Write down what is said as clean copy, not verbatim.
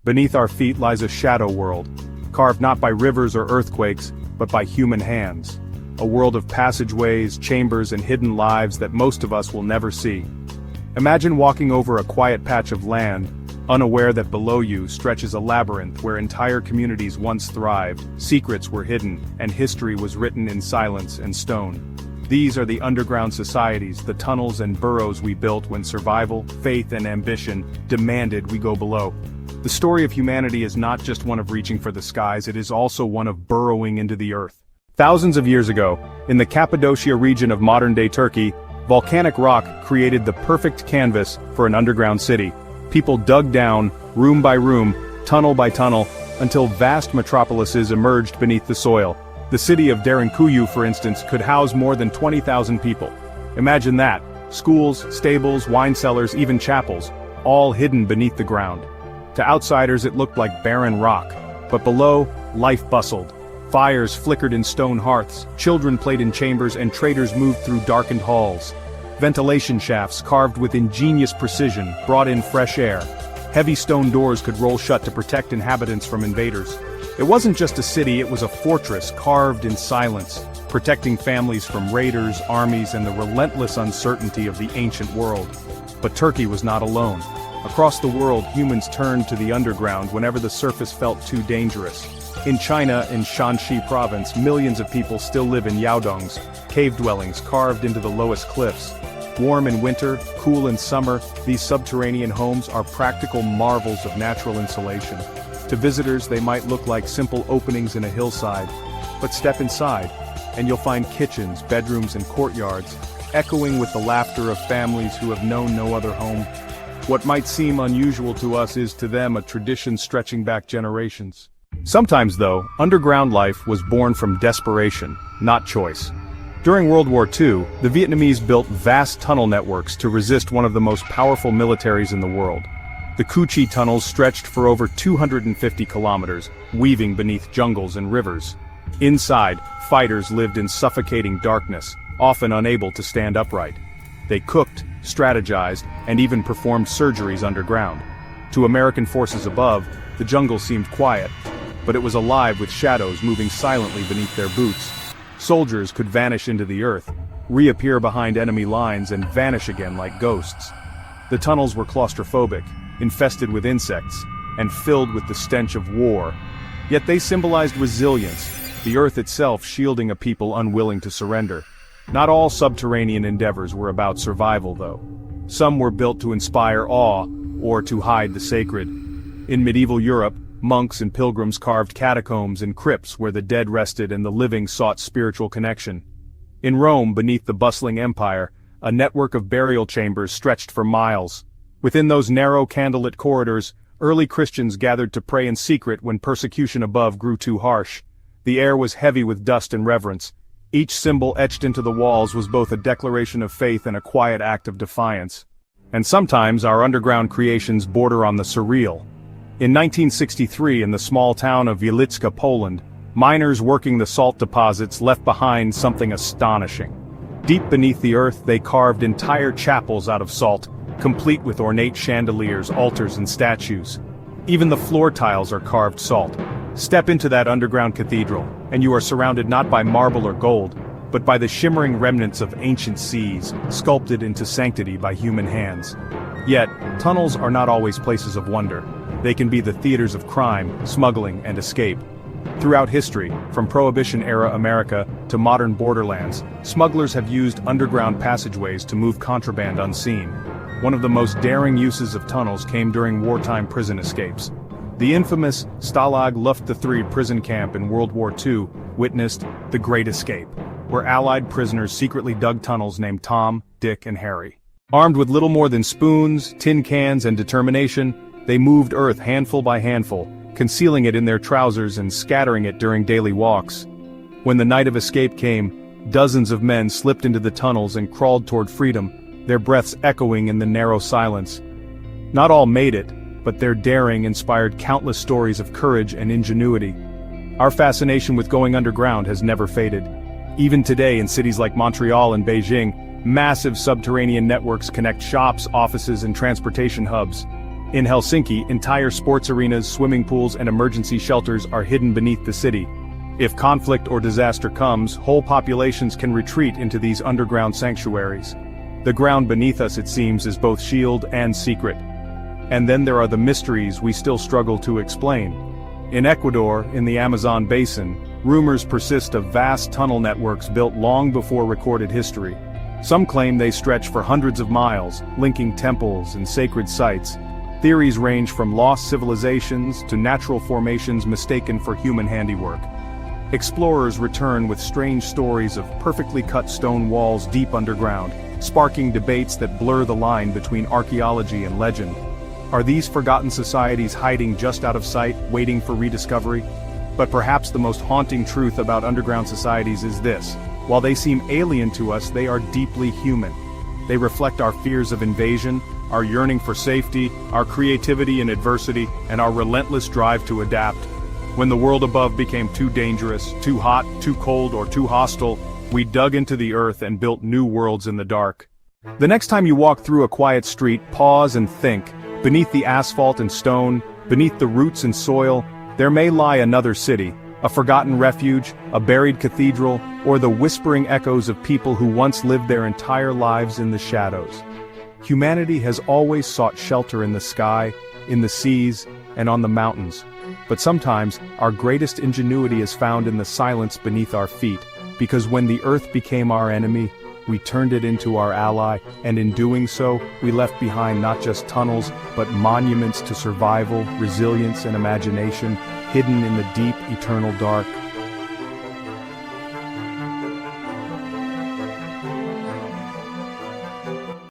Beneath our feet lies a shadow world, carved not by rivers or earthquakes, but by human hands. A world of passageways, chambers, and hidden lives that most of us will never see. Imagine walking over a quiet patch of land, unaware that below you stretches a labyrinth where entire communities once thrived, secrets were hidden, and history was written in silence and stone. These are the underground societies, the tunnels and burrows we built when survival, faith, and ambition demanded we go below. The story of humanity is not just one of reaching for the skies, it is also one of burrowing into the earth. Thousands of years ago, in the Cappadocia region of modern-day Turkey, volcanic rock created the perfect canvas for an underground city. People dug down, room by room, tunnel by tunnel, until vast metropolises emerged beneath the soil. The city of Derinkuyu, for instance, could house more than 20,000 people. Imagine that, schools, stables, wine cellars, even chapels, all hidden beneath the ground. To outsiders it looked like barren rock, but below, life bustled. Fires flickered in stone hearths, children played in chambers, and traders moved through darkened halls. Ventilation shafts carved with ingenious precision brought in fresh air. Heavy stone doors could roll shut to protect inhabitants from invaders. It wasn't just a city, it was a fortress carved in silence, protecting families from raiders, armies, and the relentless uncertainty of the ancient world. But Turkey was not alone. Across the world, humans turned to the underground whenever the surface felt too dangerous. In China, in Shanxi province, millions of people still live in yaodongs, cave dwellings carved into the lowest cliffs. Warm in winter, cool in summer, these subterranean homes are practical marvels of natural insulation. To visitors, they might look like simple openings in a hillside. But step inside, and you'll find kitchens, bedrooms, and courtyards, echoing with the laughter of families who have known no other home. What might seem unusual to us is to them a tradition stretching back generations. Sometimes, though, underground life was born from desperation, not choice. During World War II, the Vietnamese built vast tunnel networks to resist one of the most powerful militaries in the world. The Cu Chi tunnels stretched for over 250 kilometers, weaving beneath jungles and rivers. Inside, fighters lived in suffocating darkness, often unable to stand upright. They cooked, strategized, and even performed surgeries underground. To American forces above, the jungle seemed quiet, but it was alive with shadows moving silently beneath their boots. Soldiers could vanish into the earth, reappear behind enemy lines, and vanish again like ghosts. The tunnels were claustrophobic, infested with insects, and filled with the stench of war. Yet they symbolized resilience, the earth itself shielding a people unwilling to surrender. Not all subterranean endeavors were about survival, though. Some were built to inspire awe, or to hide the sacred. In medieval Europe, monks and pilgrims carved catacombs and crypts where the dead rested and the living sought spiritual connection. In Rome, beneath the bustling empire, a network of burial chambers stretched for miles. Within those narrow candlelit corridors, early Christians gathered to pray in secret when persecution above grew too harsh. The air was heavy with dust and reverence. Each symbol etched into the walls was both a declaration of faith and a quiet act of defiance. And sometimes our underground creations border on the surreal. In 1963, in the small town of Wieliczka, Poland, miners working the salt deposits left behind something astonishing. Deep beneath the earth, they carved entire chapels out of salt, complete with ornate chandeliers, altars, and statues. Even the floor tiles are carved salt. Step into that underground cathedral, and you are surrounded not by marble or gold, but by the shimmering remnants of ancient seas, sculpted into sanctity by human hands. Yet, tunnels are not always places of wonder. They can be the theaters of crime, smuggling, and escape. Throughout history, from Prohibition-era America to modern borderlands, smugglers have used underground passageways to move contraband unseen. One of the most daring uses of tunnels came during wartime prison escapes. The infamous Stalag Luft III prison camp in World War II witnessed the Great Escape, where Allied prisoners secretly dug tunnels named Tom, Dick, and Harry. Armed with little more than spoons, tin cans, and determination, they moved earth handful by handful, concealing it in their trousers and scattering it during daily walks. When the night of escape came, dozens of men slipped into the tunnels and crawled toward freedom, their breaths echoing in the narrow silence. Not all made it, but their daring inspired countless stories of courage and ingenuity. Our fascination with going underground has never faded. Even today in cities like Montreal and Beijing, massive subterranean networks connect shops, offices, and transportation hubs. In Helsinki, entire sports arenas, swimming pools, and emergency shelters are hidden beneath the city. If conflict or disaster comes, whole populations can retreat into these underground sanctuaries. The ground beneath us, it seems, is both shield and secret. And then there are the mysteries we still struggle to explain. In Ecuador, in the Amazon basin, rumors persist of vast tunnel networks built long before recorded history. Some claim they stretch for hundreds of miles, linking temples and sacred sites. Theories range from lost civilizations to natural formations mistaken for human handiwork. Explorers return with strange stories of perfectly cut stone walls deep underground, sparking debates that blur the line between archaeology and legend. Are these forgotten societies hiding just out of sight, waiting for rediscovery? But perhaps the most haunting truth about underground societies is this: while they seem alien to us, they are deeply human. They reflect our fears of invasion, our yearning for safety, our creativity in adversity, and our relentless drive to adapt. When the world above became too dangerous, too hot, too cold, or too hostile, we dug into the earth and built new worlds in the dark. The next time you walk through a quiet street, pause and think. Beneath the asphalt and stone, beneath the roots and soil, there may lie another city, a forgotten refuge, a buried cathedral, or the whispering echoes of people who once lived their entire lives in the shadows. Humanity has always sought shelter in the sky, in the seas, and on the mountains. But sometimes, our greatest ingenuity is found in the silence beneath our feet, because when the earth became our enemy, we turned it into our ally, and in doing so, we left behind not just tunnels, but monuments to survival, resilience, and imagination, hidden in the deep, eternal dark.